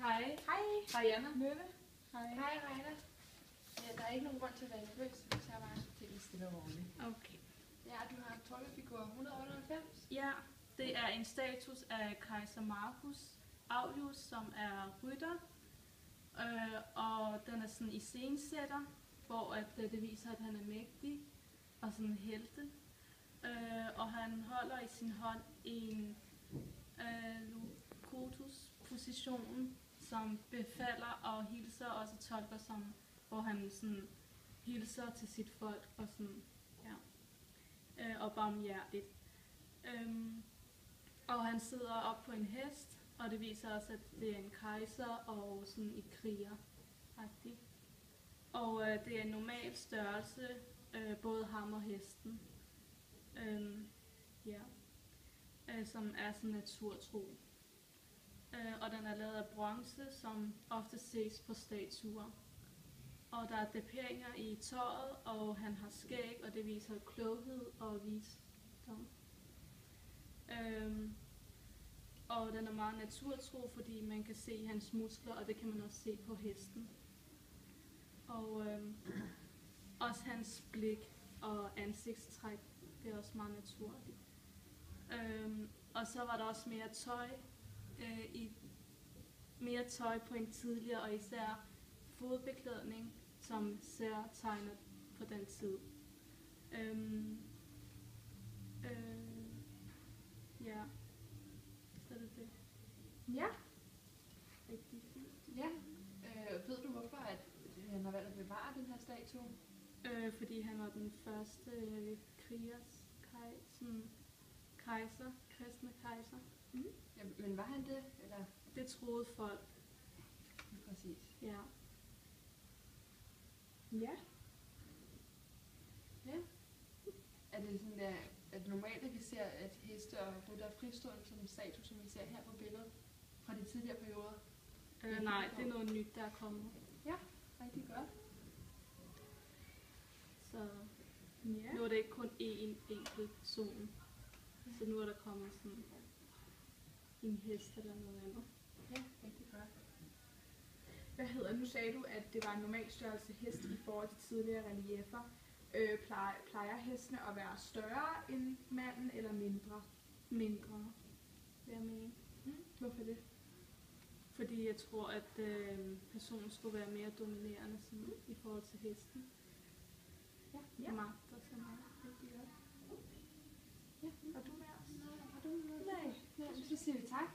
Hej. Hej. Hej Anna. Mølle. Hej. Hej Reina. Ja, der er ikke nogen grund til at være nervøs, så vi tager bare tingene stille og roligt. Okay. Ja, du har en tolkefigur 198. Ja, det er en status af kejser Marcus Aurelius, som er rytter. Og den er sådan iscenesætter, hvor det viser, at han er mægtig og sådan en helte. Og han holder i sin hånd en lotus-position, som befalder og hilser, og så tolker, som, hvor han sådan hilser til sit folk og sådan, ja, og barmhjertigt. Og han sidder op på en hest, og det viser også, at det er en kejser og sådan i kriger-agtigt. Og det er en normal størrelse, både ham og hesten, ja, som er sådan naturtro. Og den er lavet af bronze, som ofte ses på statuer. Og der er draperinger i tøjet, og han har skæg, og det viser kloghed og visdom. Og den er meget naturtro, fordi man kan se hans muskler, og det kan man også se på hesten. Og også hans blik og ansigtstræk, det er også meget naturligt. Og så var der også mere tøj på en tidligere, og især fodbeklædning, som særtegnet på den tid. Ja, så er det det. Ja. Rigtig fint. Ja. Ved du hvorfor, at han har valgt at bevare den her statue? Fordi han var den første kejser, kristne kejser. Mm. Ja, men var han det? Eller? Det troede folk. Præcis. Ja. Ja. Ja. Er det sådan der, at normalt at vi ser, at heste og rytter er fristående som en statue, som vi ser her på billedet fra de tidligere perioder? Nej, det er noget nyt, der er kommet. Ja, rigtig godt. Så nu er det ikke kun én enkelt person. Så nu er der kommet sådan en hest eller noget andet. Ja, rigtig godt. Hvad hedder, nu sagde du, at det var en normal størrelse hest i forhold til tidligere relieffer. Plejer hestene at være større end manden eller mindre? Mindre, vil jeg mene. Hvorfor det? Fordi jeg tror, at personen skulle være mere dominerende sådan, i forhold til hesten. Ja. Magt og sådan noget. Rigtig godt. Ja. Og du med os? Har du noget? Nej. Ja, så siger vi tak.